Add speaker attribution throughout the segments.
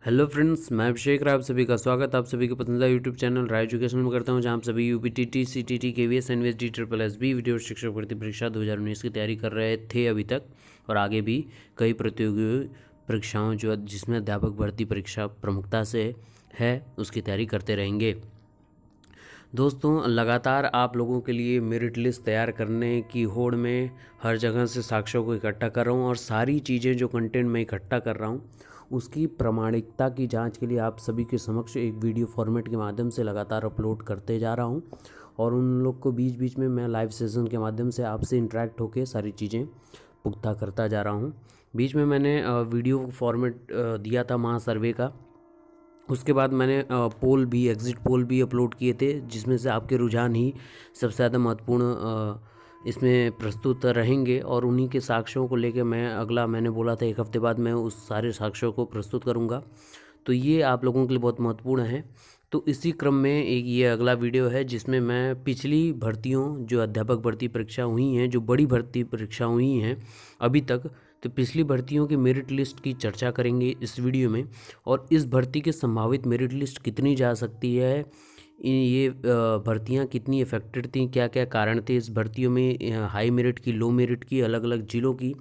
Speaker 1: Hello friends, मैं अभिषेक राय, आप सभी का स्वागत आप सभी के पसंदीदा यूट्यूब चैनल राय एजुकेशन में करता हूं, जहां आप सभी UPTET, CTET, KVS, NVS, D triple SB video शिक्षक भर्ती परीक्षा 2019 की तैयारी कर रहे थे अभी तक, और आगे भी कई प्रतियोगी परीक्षाओं जो जिसमें अध्यापक भर्ती परीक्षा प्रमुखता से है उसकी तैयारी करते रहेंगे। दोस्तों, लगातार आप लोगों के लिए मेरिट लिस्ट तैयार करने की होड़ में हर जगह से साक्ष्यों को इकट्ठा कर रहा हूँ, और सारी चीज़ें जो कंटेंट मैं इकट्ठा कर रहा हूँ उसकी प्रामाणिकता की जांच के लिए आप सभी के समक्ष एक वीडियो फॉर्मेट के माध्यम से लगातार अपलोड करते जा रहा हूँ, और उन लोग को बीच बीच में मैं लाइव सेशन के माध्यम से आपसे इंटरेक्ट होकर सारी चीज़ें पुख्ता करता जा रहा हूँ। बीच में मैंने वीडियो फॉर्मेट दिया था महा सर्वे का, उसके बाद मैंने एग्ज़िट पोल भी अपलोड किए थे, जिसमें से आपके रुझान ही सबसे ज़्यादा महत्वपूर्ण इसमें प्रस्तुत रहेंगे, और उन्हीं के साक्ष्यों को लेकर मैंने बोला था 1 हफ्ते बाद मैं उस सारे साक्ष्यों को प्रस्तुत करूंगा। तो ये आप लोगों के लिए बहुत महत्वपूर्ण है। तो इसी क्रम में एक ये अगला वीडियो है जिसमें मैं पिछली भर्तियों जो अध्यापक भर्ती परीक्षा हुई हैं, जो बड़ी भर्ती परीक्षा हुई हैं अभी तक, तो पिछली भर्तियों की मेरिट लिस्ट की चर्चा करेंगे इस वीडियो में, और इस भर्ती के संभावित मेरिट लिस्ट कितनी जा सकती है, ये भर्तियां कितनी इफेक्टेड थी, क्या क्या कारण थे इस भर्तियों में, हाई मेरिट की, लो मेरिट की, अलग अलग ज़िलों की,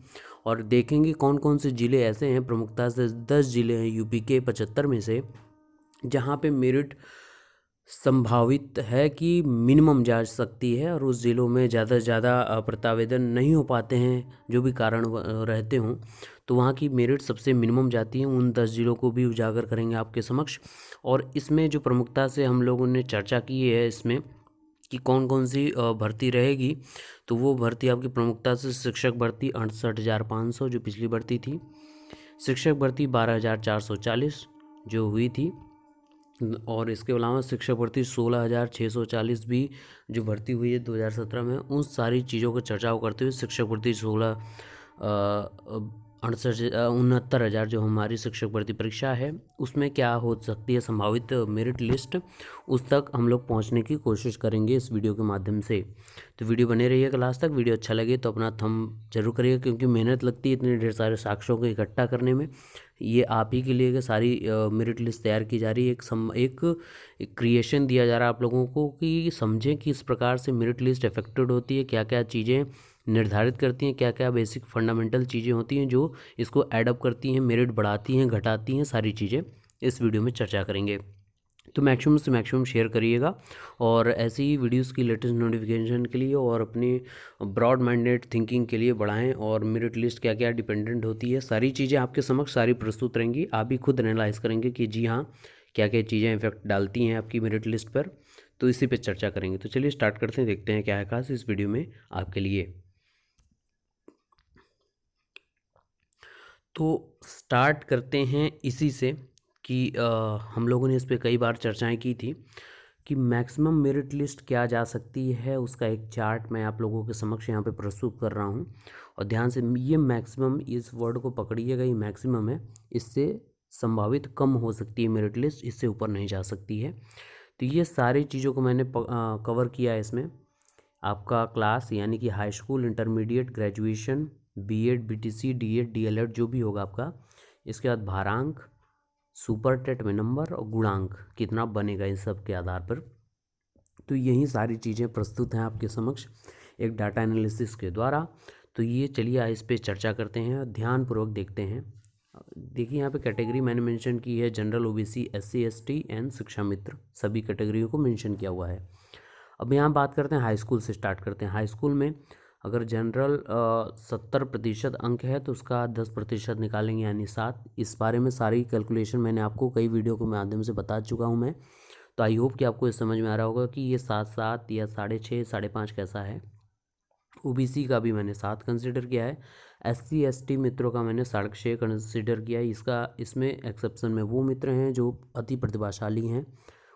Speaker 1: और देखेंगे कौन कौन से ज़िले ऐसे हैं, प्रमुखता से 10 ज़िले हैं यूपी के 75 में से, जहाँ पे मेरिट संभावित है कि मिनिमम जा सकती है, और उस ज़िलों में ज़्यादा से ज़्यादा प्रत्यावेदन नहीं हो पाते हैं, जो भी कारण रहते हों, तो वहाँ की मेरिट सबसे मिनिमम जाती है। उन 10 ज़िलों को भी उजागर करेंगे आपके समक्ष, और इसमें जो प्रमुखता से हम लोगों ने चर्चा की है इसमें कि कौन कौन सी भर्ती रहेगी, तो वो भर्ती आपकी प्रमुखता से शिक्षक भर्ती 68,500 जो पिछली भर्ती थी, शिक्षक भर्ती 12,440 जो हुई थी, और इसके अलावा शिक्षक भर्ती 16,640 भी जो भर्ती हुई है 2017 में। उन सारी चीज़ों को चर्चा करते हुए शिक्षक भर्ती 69,000 जो हमारी शिक्षक भर्ती परीक्षा है उसमें क्या हो सकती है संभावित मेरिट लिस्ट, उस तक हम लोग पहुंचने की कोशिश करेंगे इस वीडियो के माध्यम से। तो वीडियो बने रहिएगा लास्ट तक। वीडियो अच्छा लगे तो अपना थंब जरूर करिएगा, क्योंकि मेहनत लगती है इतने ढेर सारे साक्ष्यों को इकट्ठा करने में। ये आप ही के लिए सारी मेरिट लिस्ट तैयार की जा रही है, एक क्रिएशन दिया जा रहा है आप लोगों को कि समझें कि इस प्रकार से मेरिट लिस्ट इफेक्टेड होती है, क्या क्या चीज़ें निर्धारित करती हैं, क्या क्या बेसिक फंडामेंटल चीज़ें होती हैं जो इसको एडअप करती हैं, मेरिट बढ़ाती हैं, घटाती हैं, सारी चीज़ें इस वीडियो में चर्चा करेंगे। तो मैक्सिमम से मैक्सिमम शेयर करिएगा, और ऐसी ही वीडियोस की लेटेस्ट नोटिफिकेशन के लिए और अपनी ब्रॉड माइंडेड थिंकिंग के लिए बढ़ाएं, और मेरिट लिस्ट क्या क्या डिपेंडेंट होती है, सारी चीज़ें आपके समक्ष सारी प्रस्तुत रहेंगी। आप भी खुद एनालाइज करेंगे कि जी हाँ, क्या क्या चीज़ें इफेक्ट डालती हैं आपकी मेरिट लिस्ट पर, तो इसी पे चर्चा करेंगे। तो चलिए स्टार्ट करते हैं, देखते हैं क्या है खास इस वीडियो में आपके लिए। तो स्टार्ट करते हैं इसी से कि हम लोगों ने इस पे कई बार चर्चाएं की थी कि मैक्सिमम मेरिट लिस्ट क्या जा सकती है, उसका एक चार्ट मैं आप लोगों के समक्ष यहाँ पे प्रस्तुत कर रहा हूँ। और ध्यान से ये मैक्सिमम, इस वर्ड को पकड़िएगा, ये मैक्सिमम है, इससे संभावित कम हो सकती है मेरिट लिस्ट, इससे ऊपर नहीं जा सकती है। तो ये सारी चीज़ों को मैंने कवर किया है इसमें। आपका क्लास यानी कि high school, intermediate, graduation, BEd, BTC, DEd, DElEd जो भी होगा आपका, इसके बाद भारांक, सुपर टेट में नंबर, और गुणांक कितना बनेगा इन सब के आधार पर। तो यही सारी चीज़ें प्रस्तुत हैं आपके समक्ष एक डाटा एनालिसिस के द्वारा। तो ये चलिए इस पे चर्चा करते हैं, ध्यानपूर्वक देखते हैं। देखिए यहाँ पे कैटेगरी मैंने मेंशन की है, general, OBC, SC, ST and शिक्षा मित्र, सभी कैटेगरियों को मेंशन किया हुआ है। अब यहाँ बात करते हैं हाई स्कूल से, स्टार्ट करते हैं। हाई स्कूल में अगर जनरल 70% अंक है तो उसका 10% निकालेंगे, यानी 7। इस बारे में सारी कैलकुलेशन मैंने आपको कई वीडियो के माध्यम से बता चुका हूँ मैं। तो आई होप कि आपको ये समझ में आ रहा होगा कि ये 7 या 6.5 5.5 कैसा है। ओबीसी का भी मैंने 7 कंसिडर किया है, एससी एसटी मित्रों का मैंने 6.5 कंसिडर किया है। इसमें एक्सेप्शन में वो मित्र हैं जो अति प्रतिभाशाली हैं,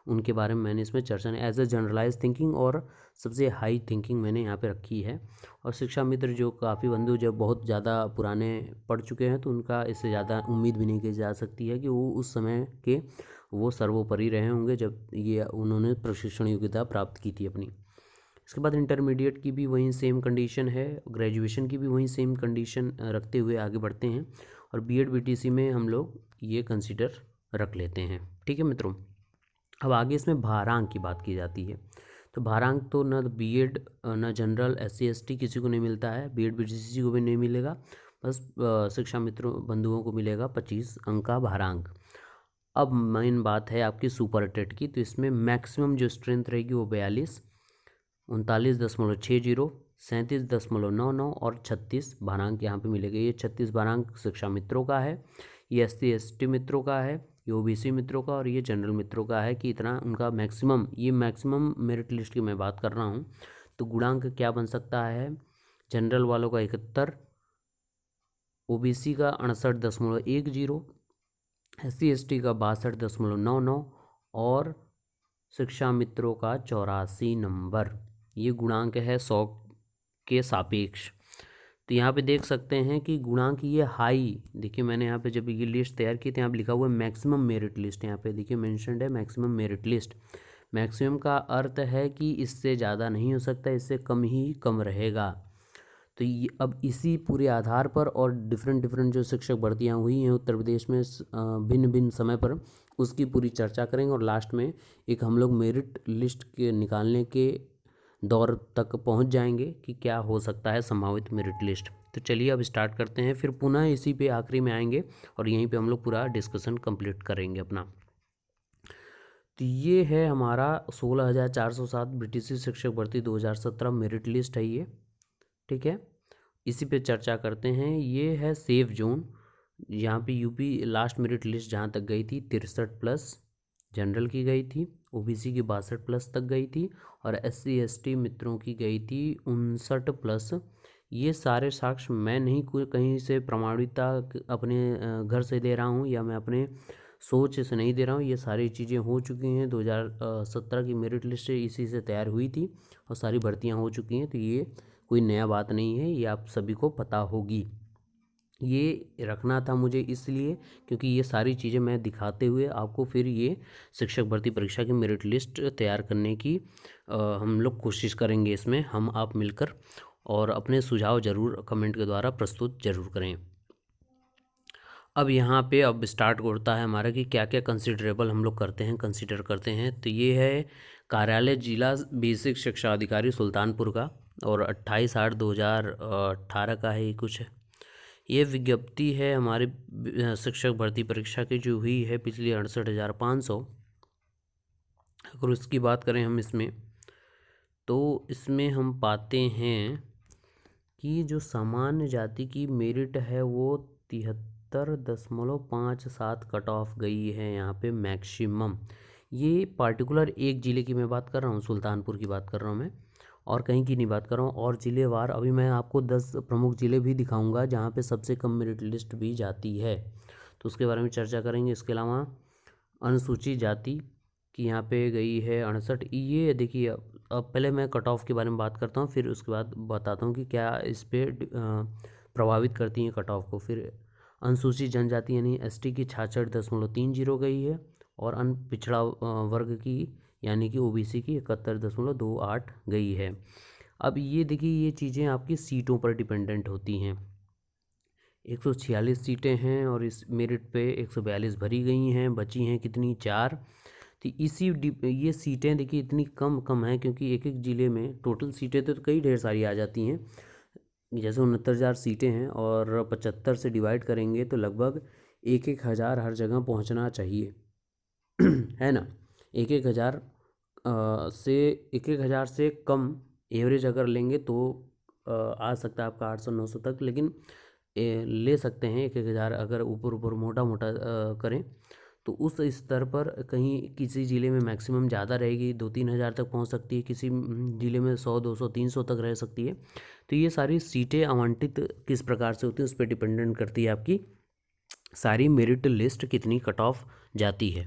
Speaker 1: उनके बारे में मैंने इसमें चर्चा नहीं, एज ए जनरलाइज थिंकिंग और सबसे हाई थिंकिंग मैंने यहाँ पे रखी है। और शिक्षा मित्र जो काफ़ी बंधु जब बहुत ज़्यादा पुराने पढ़ चुके हैं, तो उनका इससे ज़्यादा उम्मीद भी नहीं की जा सकती है कि वो उस समय के वो सर्वोपरि रहे होंगे जब ये उन्होंने प्रशिक्षण योग्यता प्राप्त की थी अपनी। इसके बाद इंटरमीडिएट की भी वही सेम कंडीशन है, ग्रेजुएशन की भी वही सेम कंडीशन रखते हुए आगे बढ़ते हैं, और बीएड बीटीसी में हम लोग ये कंसिडर रख लेते हैं। ठीक है मित्रों, अब आगे इसमें भारांक की बात की जाती है। तो भारांक तो न बीएड न जनरल SC ST किसी को नहीं मिलता है, बीएड BGC को भी नहीं मिलेगा, बस शिक्षा मित्रों बंधुओं को मिलेगा 25 अंक का भारांक। अब मेन बात है आपकी सुपर टेट की, तो इसमें मैक्सिमम जो स्ट्रेंथ रहेगी वो 42, 39.60, 37.99 और 36 भारांक यहाँ पे मिलेगा। ये 36 भारांक शिक्षा मित्रों का है, ये SC ST मित्रों का है, ये OBC मित्रों का और ये जनरल मित्रों का है कि इतना उनका मैक्सिमम, ये मैक्सिमम मेरिट लिस्ट की मैं बात कर रहा हूँ। तो गुणांक क्या बन सकता है, जनरल वालों का 71, OBC का 68.10, SC ST का 62.99 और शिक्षा मित्रों का 84 नंबर। ये गुणांक है 100 के सापेक्ष। तो यहाँ पे देख सकते हैं कि गुणांक ये हाई, देखिए मैंने यहाँ पे जब ये लिस्ट तैयार की थी यहाँ पे लिखा हुआ है मैक्सिमम मेरिट लिस्ट, यहाँ पे देखिए मेंशन्ड है मैक्सिमम मेरिट लिस्ट। मैक्सिमम का अर्थ है कि इससे ज़्यादा नहीं हो सकता, इससे कम ही कम रहेगा। तो ये अब इसी पूरे आधार पर और डिफरेंट जो शिक्षक भर्तियाँ हुई हैं उत्तर प्रदेश में भिन्न भिन्न समय पर, उसकी पूरी चर्चा करेंगे और लास्ट में एक हम लोग मेरिट लिस्ट के निकालने के दौर तक पहुंच जाएंगे कि क्या हो सकता है संभावित मेरिट लिस्ट। तो चलिए अब स्टार्ट करते हैं, फिर पुनः इसी पे आखिरी में आएंगे और यहीं पे हम लोग पूरा डिस्कशन कंप्लीट करेंगे अपना। तो ये है हमारा 16,407 ब्रिटिश शिक्षक भर्ती 2017 मेरिट लिस्ट है ये। ठीक है, इसी पे चर्चा करते हैं। ये है सेफ जोन, यहाँ पे यूपी लास्ट मेरिट लिस्ट जहाँ तक गई थी 63+ जनरल की गई थी, OBC की 62+ तक गई थी और SC ST मित्रों की गई थी 59+। ये सारे साक्ष्य मैं नहीं कहीं से प्रमाणिकता अपने घर से दे रहा हूँ या मैं अपने सोच से नहीं दे रहा हूँ, ये सारी चीज़ें हो चुकी हैं। 2017 की मेरिट लिस्ट इसी से तैयार हुई थी और सारी भर्तियाँ हो चुकी हैं, तो ये कोई नया बात नहीं है, ये आप सभी को पता होगी। ये रखना था मुझे इसलिए क्योंकि ये सारी चीज़ें मैं दिखाते हुए आपको फिर ये शिक्षक भर्ती परीक्षा की मेरिट लिस्ट तैयार करने की हम लोग कोशिश करेंगे इसमें, हम आप मिलकर, और अपने सुझाव ज़रूर कमेंट के द्वारा प्रस्तुत ज़रूर करें। अब यहाँ पे अब स्टार्ट होता है हमारा कि क्या क्या कंसिडरेबल हम लोग करते हैं, कंसिडर करते हैं। तो ये है कार्यालय जिला बेसिक शिक्षा अधिकारी सुल्तानपुर का और 28/8/2018 का है ये कुछ। ये विज्ञप्ति है हमारी शिक्षक भर्ती परीक्षा की जो हुई है पिछली 68,500। अगर उसकी बात करें हम इसमें, तो इसमें हम पाते हैं कि जो सामान्य जाति की मेरिट है वो 73.57 कट ऑफ गई है यहाँ पे मैक्सिमम। ये पार्टिकुलर एक ज़िले की मैं बात कर रहा हूँ, सुल्तानपुर की बात कर रहा हूँ मैं, और कहीं की नहीं बात कर रहा हूँ। और ज़िलेवार अभी मैं आपको 10 प्रमुख ज़िले भी दिखाऊंगा जहाँ पे सबसे कम मेरिट लिस्ट भी जाती है, तो उसके बारे में चर्चा करेंगे। इसके अलावा अनुसूचित जाति की यहाँ पे गई है 68। ये देखिए, अब पहले मैं कट ऑफ के बारे में बात करता हूँ, फिर उसके बाद बताता हूँ कि क्या इस पर प्रभावित करती हैं कट ऑफ को। फिर अनुसूचित जनजाति यानी ST की 66.30 गई है और अन्य पिछड़ा वर्ग की यानी कि OBC की 71.28 गई है। अब ये देखिए, ये चीज़ें आपकी सीटों पर डिपेंडेंट होती हैं। 146 सीटें हैं और इस मेरिट पे 142 भरी गई हैं, बची हैं कितनी, 4। तो ये सीटें देखिए इतनी कम हैं क्योंकि एक एक ज़िले में टोटल सीटें तो कई ढेर सारी आ जाती हैं। जैसे 69,000 सीटें हैं और 75 से डिवाइड करेंगे तो लगभग 1,000 हर जगह पहुंचना चाहिए है ना। 1,000 से 1,000 से कम एवरेज अगर लेंगे तो आ सकता है आपका 800-900 तक, लेकिन ले सकते हैं 1,000 अगर ऊपर मोटा करें तो उस स्तर पर कहीं किसी ज़िले में मैक्सिमम ज़्यादा रहेगी, 2-3 हज़ार तक पहुंच सकती है, किसी ज़िले में 100, 200, 300 तक रह सकती है। तो ये सारी सीटें आवंटित किस प्रकार से होती है उस पर डिपेंडेंट करती है आपकी सारी मेरिट लिस्ट कितनी कट ऑफ जाती है।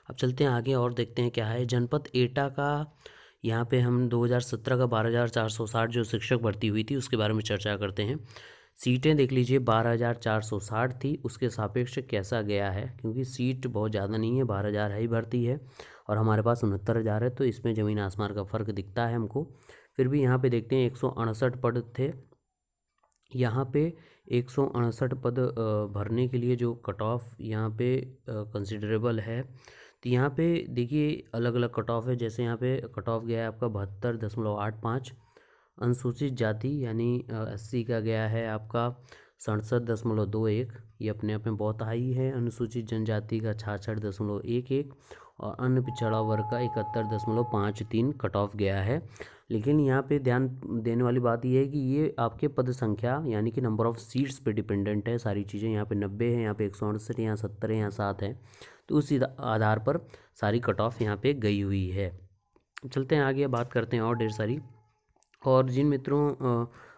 Speaker 1: अब चलते हैं आगे और देखते हैं क्या है। जनपद एटा का यहाँ पे हम 2017 का 12,460 जो शिक्षक भर्ती हुई थी उसके बारे में चर्चा करते हैं। सीटें देख लीजिए 12,460 थी, उसके सापेक्ष कैसा गया है, क्योंकि सीट बहुत ज़्यादा नहीं है, 12,000 ही भर्ती है और हमारे पास 69,000 है, तो इसमें ज़मीन आसमान का फ़र्क दिखता है हमको। फिर भी यहाँ पे देखते हैं 168 पद थे, यहाँ पे 168 पद भरने के लिए जो कट ऑफ यहाँ पे कंसिडरेबल है। तो यहाँ पे देखिए अलग अलग कट ऑफ है। जैसे यहाँ पे कट ऑफ गया है आपका 72.85। अनुसूचित जाति यानी SC का गया है आपका 67.21। ये अपने आप में बहुत हाई है। अनुसूचित जनजाति का 66.11 और अन्य पिछड़ा वर्ग का 71.53 कट ऑफ गया है। लेकिन यहाँ पे ध्यान देने वाली बात यह है कि ये आपके पद संख्या यानी कि नंबर ऑफ़ सीट्स पे डिपेंडेंट है सारी चीज़ें। यहाँ पे 90 है, यहाँ पे 168 है, यहाँ 70 है, यहाँ 7 है। तो उसी आधार पर सारी कट ऑफ यहाँ पे गई हुई है। चलते हैं आगे, बात करते हैं और ढेर सारी। और जिन मित्रों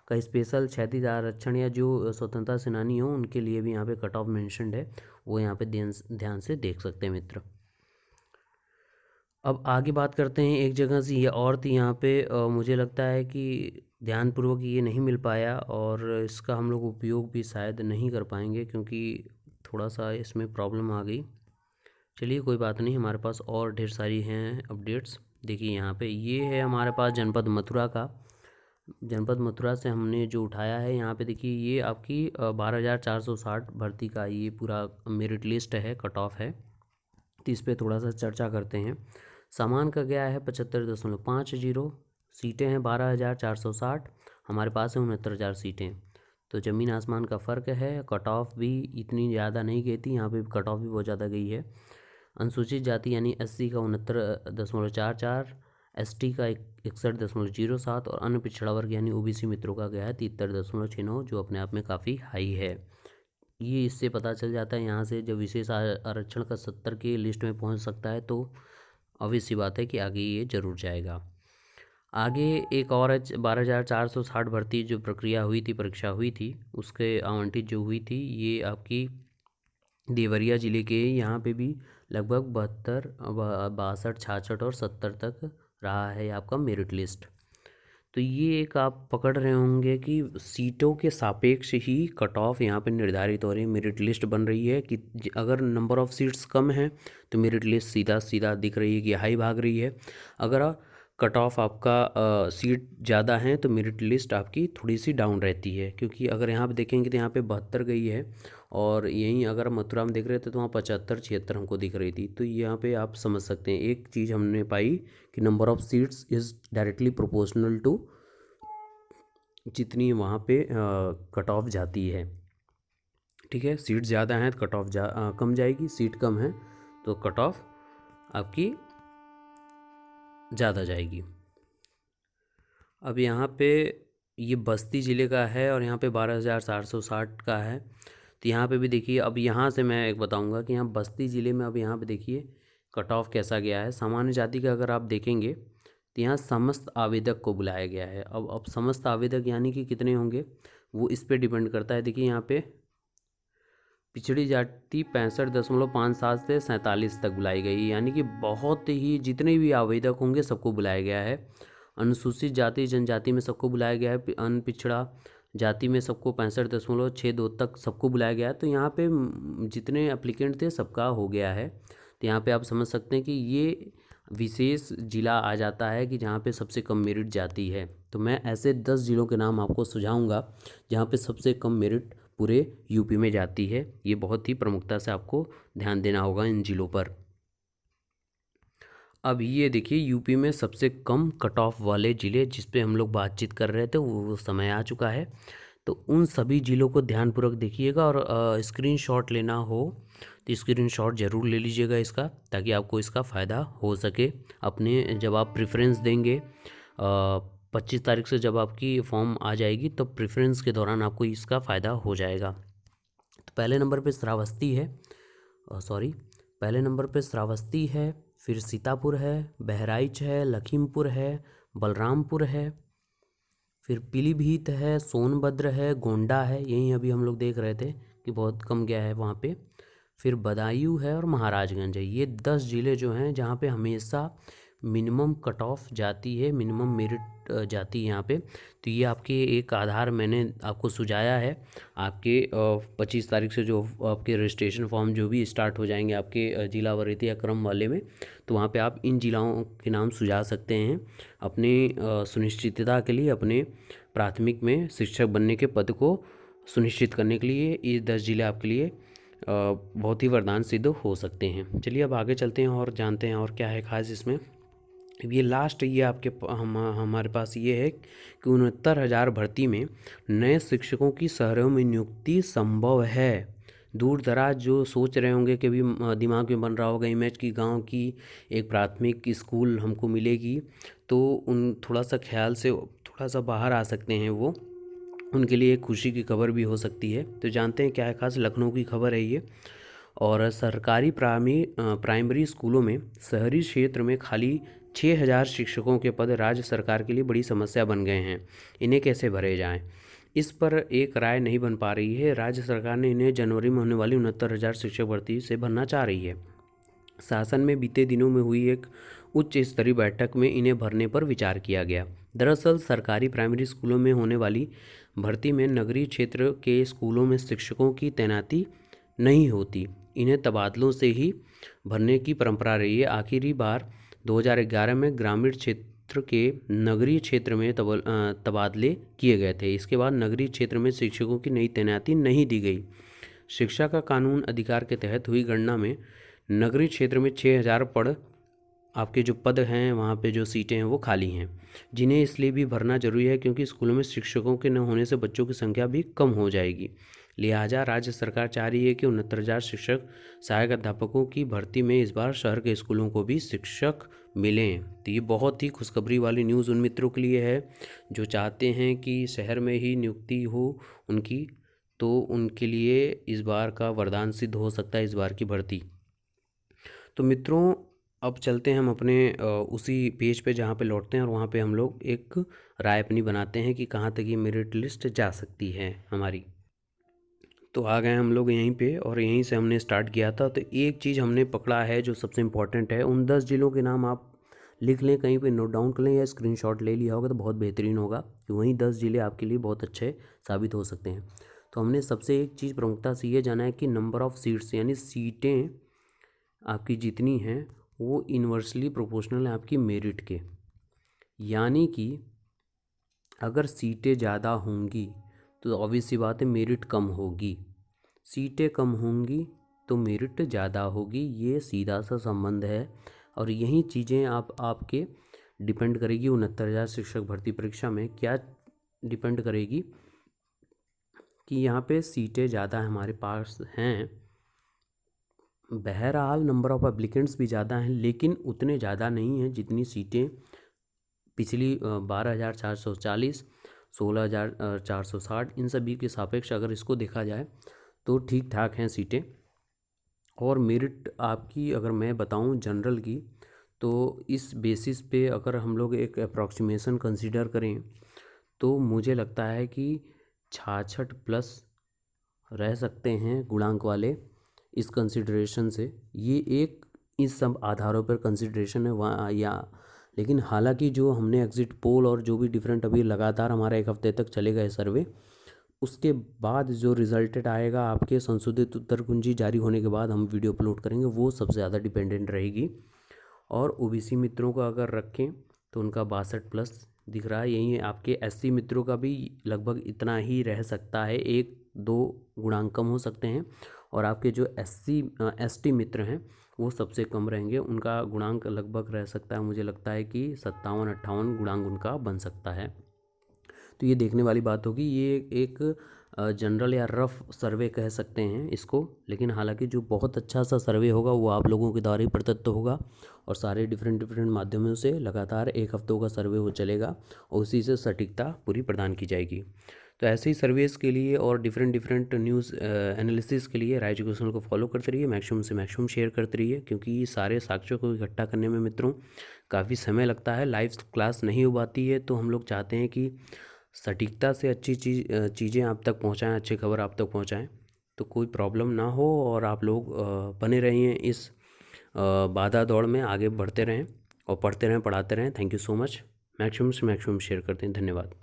Speaker 1: का स्पेशल क्षैतिज आरक्षण या जो स्वतंत्रता सेनानी हो उनके लिए भी यहाँ पे कट ऑफ मेंशन्ड है, वो यहाँ पे ध्यान से देख सकते हैं मित्र। अब आगे बात करते हैं। एक जगह से ये और थी यहाँ पे मुझे लगता है कि ध्यानपूर्वक ये नहीं मिल पाया और इसका हम लोग उपयोग भी शायद नहीं कर पाएंगे क्योंकि थोड़ा सा इसमें प्रॉब्लम आ गई। चलिए कोई बात नहीं, हमारे पास और ढेर सारी हैं अपडेट्स। देखिए यहाँ पे ये है हमारे पास जनपद मथुरा का। जनपद मथुरा से हमने जो उठाया है यहाँ पे देखिए ये आपकी 12,460 भर्ती का ये पूरा मेरिट लिस्ट है, कट ऑफ है। तो इस पर थोड़ा सा चर्चा करते हैं। सामान का गया है 75.50। सीटें हैं 12,460। हमारे पास है 69,000 सीटें। तो ज़मीन आसमान का फ़र्क है। कट ऑफ भी इतनी ज़्यादा नहीं गई थी, यहाँ पे कट ऑफ भी बहुत ज़्यादा गई है। अनुसूचित जाति यानी SC का 69.44, ST का 61.07 और अन्य पिछड़ा वर्ग यानी OBC मित्रों का गया है 73.69, जो अपने आप में काफ़ी हाई है। ये इससे पता चल जाता है यहाँ से जब विशेष आरक्षण का 70 के लिस्ट में पहुँच सकता है तो ऑब्वियस सी बात है कि आगे ये जरूर जाएगा। आगे एक और 12,460 भर्ती जो प्रक्रिया हुई थी, परीक्षा हुई थी, उसके आवंटित जो हुई थी ये आपकी देवरिया ज़िले के। यहाँ पे भी लगभग 72, 62, 66 और 70 तक रहा है आपका मेरिट लिस्ट। तो ये एक आप पकड़ रहे होंगे कि सीटों के सापेक्ष ही कट ऑफ यहाँ पे निर्धारित हो रही है, मेरिट लिस्ट बन रही है कि अगर नंबर ऑफ़ सीट्स कम है तो मेरिट लिस्ट सीधा सीधा दिख रही है कि हाई भाग रही है। अगर कट ऑफ आपका सीट ज़्यादा है तो मेरिट लिस्ट आपकी थोड़ी सी डाउन रहती है। क्योंकि अगर यहाँ पे देखेंगे तो यहाँ पे 72 गई है और यहीं अगर मथुरा में देख रहे थे तो वहाँ 75, 76 हमको दिख रही थी। तो यहाँ पे आप समझ सकते हैं एक चीज़ हमने पाई कि number of seats is directly proportional to जितनी वहाँ पे कट ऑफ जाती है। ठीक है, सीट ज़्यादा हैं तो कट ऑफ कम जाएगी, सीट कम है तो कट ऑफ आपकी ज़्यादा जाएगी। अब यहाँ पे ये बस्ती ज़िले का है और यहाँ पे 12,460 का है। तो यहाँ पे भी देखिए, अब यहाँ से मैं एक बताऊँगा कि यहाँ बस्ती ज़िले में अब यहाँ पे देखिए कट ऑफ कैसा गया है। सामान्य जाति का अगर आप देखेंगे तो यहाँ समस्त आवेदक को बुलाया गया है। अब समस्त आवेदक यानी कि कितने होंगे वो इस पे डिपेंड करता है। देखिए यहाँ पे पिछड़ी जाति 65.57 से 47 तक बुलाई गई, यानी कि बहुत ही जितने भी आवेदक होंगे सबको बुलाया गया है। अनुसूचित जाति जनजाति में सबको बुलाया गया है। अन पिछड़ा जाति में सबको 65.62 तक सबको बुलाया गया है। तो यहाँ पे जितने एप्लीकेंट थे सबका हो गया है। तो यहाँ पे आप समझ सकते हैं कि ये विशेष ज़िला आ जाता है कि जहाँ पे सबसे कम मेरिट जाती है। तो मैं ऐसे 10 ज़िलों के नाम आपको सुझाऊंगा जहाँ पे सबसे कम मेरिट पूरे यूपी में जाती है। ये बहुत ही प्रमुखता से आपको ध्यान देना होगा इन ज़िलों पर। अब ये देखिए यूपी में सबसे कम कट ऑफ वाले ज़िले जिस पे हम लोग बातचीत कर रहे थे वो समय आ चुका है। तो उन सभी ज़िलों को ध्यानपूर्वक देखिएगा और स्क्रीनशॉट लेना हो तो स्क्रीनशॉट ज़रूर ले लीजिएगा इसका, ताकि आपको इसका फ़ायदा हो सके। अपने जब आप प्रेफरेंस देंगे 25 तारीख से जब आपकी फॉर्म आ जाएगी तो प्रेफरेंस के दौरान आपको इसका फ़ायदा हो जाएगा। तो पहले नंबर पे श्रावस्ती है, पहले नंबर पे श्रावस्ती है, फिर सीतापुर है, बहराइच है, लखीमपुर है, बलरामपुर है, फिर पीलीभीत है, सोनभद्र है, गोंडा है, यहीं अभी हम लोग देख रहे थे कि बहुत कम गया है वहाँ पे, फिर बदायूं है और महाराजगंज है। ये 10 ज़िले जो हैं जहाँ पे हमेशा मिनिमम कट ऑफ जाती है, मिनिमम मेरिट जाती है यहाँ पे। तो ये आपके एक आधार मैंने आपको सुझाया है। आपके 25 तारीख से जो आपके रजिस्ट्रेशन फॉर्म जो भी स्टार्ट हो जाएंगे आपके जिला वरीयता या क्रम वाले में, तो वहाँ पे आप इन जिलाओं के नाम सुझा सकते हैं अपने सुनिश्चितता के लिए, अपने प्राथमिक में शिक्षक बनने के पद को सुनिश्चित करने के लिए। ये 10 जिले आपके लिए बहुत ही वरदान सिद्ध हो सकते हैं। चलिए अब आगे चलते हैं और जानते हैं और क्या है खास इसमें। ये लास्ट ये आपके हमारे पास ये है कि 69,000 भर्ती में नए शिक्षकों की शहरों में नियुक्ति संभव है। दूर दराज जो सोच रहे होंगे कि भी दिमाग में बन रहा होगा इमेज की गांव की एक प्राथमिक स्कूल हमको मिलेगी, तो उन थोड़ा सा ख्याल से थोड़ा सा बाहर आ सकते हैं, वो उनके लिए एक खुशी की खबर भी हो सकती है। तो जानते हैं क्या है खास। लखनऊ की खबर है ये। और सरकारी प्राइमरी स्कूलों में शहरी क्षेत्र में खाली 6,000 शिक्षकों के पद राज्य सरकार के लिए बड़ी समस्या बन गए हैं। इन्हें कैसे भरे जाएं, इस पर एक राय नहीं बन पा रही है। राज्य सरकार ने इन्हें जनवरी में होने वाली 69,000 शिक्षक भर्ती से भरना चाह रही है। शासन में बीते दिनों में हुई एक उच्च स्तरीय बैठक में इन्हें भरने पर विचार किया गया। दरअसल सरकारी प्राइमरी स्कूलों में होने वाली भर्ती में नगरीय क्षेत्र के स्कूलों में शिक्षकों की तैनाती नहीं होती, इन्हें तबादलों से ही भरने की परंपरा रही है। आखिरी बार 2011 में ग्रामीण क्षेत्र के नगरीय क्षेत्र में तबादले किए गए थे। इसके बाद नगरीय क्षेत्र में शिक्षकों की नई तैनाती नहीं दी गई। शिक्षा का कानून अधिकार के तहत हुई गणना में नगरीय क्षेत्र में 6,000 आपके जो पद हैं वहाँ पे जो सीटें हैं वो खाली हैं, जिन्हें इसलिए भी भरना जरूरी है क्योंकि स्कूलों में शिक्षकों के न होने से बच्चों की संख्या भी कम हो जाएगी। लिहाजा राज्य सरकार चाह रही है कि 69,000 शिक्षक सहायक अध्यापकों की भर्ती में इस बार शहर के स्कूलों को भी शिक्षक मिलें। तो ये बहुत ही खुशखबरी वाली न्यूज़ उन मित्रों के लिए है जो चाहते हैं कि शहर में ही नियुक्ति हो उनकी, तो उनके लिए इस बार का वरदान सिद्ध हो सकता है इस बार की भर्ती। तो मित्रों अब चलते हैं हम अपने उसी पेज पे जहाँ पे लौटते हैं और वहाँ पे हम लोग एक राय अपनी बनाते हैं कि कहाँ तक ये मेरिट लिस्ट जा सकती है हमारी। तो आ गए हम लोग यहीं पे और यहीं से हमने स्टार्ट किया था। तो एक चीज़ हमने पकड़ा है जो सबसे इम्पॉर्टेंट है, उन 10 जिलों के नाम आप लिख लें, कहीं पे नोट डाउन कर लें या स्क्रीनशॉट ले लिया होगा तो बहुत बेहतरीन होगा कि वहीं 10 जिले आपके लिए बहुत अच्छे साबित हो सकते हैं। तो हमने सबसे एक चीज़ प्रमुखता से ये जाना है कि नंबर ऑफ़ सीट्स यानी सीटें आपकी जितनी हैं वो इन्वर्सली प्रोपोर्शनल है आपकी मेरिट के। यानी कि अगर सीटें ज़्यादा होंगी तो ऑब्वियस सी बात है मेरिट कम होगी, सीटें कम होंगी तो मेरिट ज़्यादा होगी, ये सीधा सा संबंध है। और यही चीज़ें आपके डिपेंड करेगी 69,000 शिक्षक भर्ती परीक्षा में। क्या डिपेंड करेगी कि यहाँ पे सीटें ज़्यादा हमारे पास हैं, बहरहाल नंबर ऑफ़ एप्लीकेंट्स भी ज़्यादा हैं लेकिन उतने ज़्यादा नहीं हैं जितनी सीटें पिछली 12,440, 16,460 इन सभी के सापेक्ष अगर इसको देखा जाए तो ठीक ठाक हैं सीटें। और मेरिट आपकी अगर मैं बताऊं जनरल की, तो इस बेसिस पे अगर हम लोग एक अप्रॉक्सीमेशन कंसीडर करें तो मुझे लगता है कि 66 प्लस रह सकते हैं गुणांक वाले इस कंसिडरेशन से। ये एक इस सब आधारों पर कंसिडरेशन है वहाँ या, लेकिन हालांकि जो हमने एग्जिट पोल और जो भी डिफरेंट अभी लगातार हमारा एक हफ्ते तक चलेगा ये सर्वे, उसके बाद जो रिजल्टेड आएगा आपके संशोधित उत्तर कुंजी जारी होने के बाद हम वीडियो अपलोड करेंगे, वो सबसे ज़्यादा डिपेंडेंट रहेगी। और ओबीसी मित्रों का अगर रखें तो उनका 62 प्लस दिख रहा है। यहीं आपके एससी मित्रों का भी लगभग इतना ही रह सकता है, 1-2 गुणांक कम हो सकते हैं। और आपके जो एसटी मित्र हैं वो सबसे कम रहेंगे, उनका गुणांक लगभग रह सकता है, मुझे लगता है कि 57-58 गुणांक उनका बन सकता है। तो ये देखने वाली बात होगी। ये एक जनरल या रफ सर्वे कह सकते हैं इसको, लेकिन हालांकि जो बहुत अच्छा सा सर्वे होगा वो आप लोगों के द्वारा ही प्रदत्त होगा और सारे डिफरेंट माध्यमों से लगातार एक हफ्तों का सर्वे हो चलेगा और उसी से सटीकता पूरी प्रदान की जाएगी। तो ऐसे ही सर्वेस के लिए और डिफरेंट न्यूज़ एनालिसिस के लिए राय एजुकेशन को फॉलो करते रहिए, मैक्सिमम से मैक्सिमम शेयर करते रहिए, क्योंकि सारे साक्ष्यों को इकट्ठा करने में मित्रों काफ़ी समय लगता है, लाइव क्लास नहीं हो पाती है। तो हम लोग चाहते हैं कि सटीकता से अच्छी चीज़ें आप तक पहुंचाएं, अच्छी खबर आप तक पहुंचाएं, तो कोई प्रॉब्लम ना हो और आप लोग बने रहिए इस बाधा दौड़ में, आगे बढ़ते रहें और पढ़ते रहें, पढ़ाते रहें। Thank you so much. Maximum से मैक्सिमम शेयर करते हैं। धन्यवाद।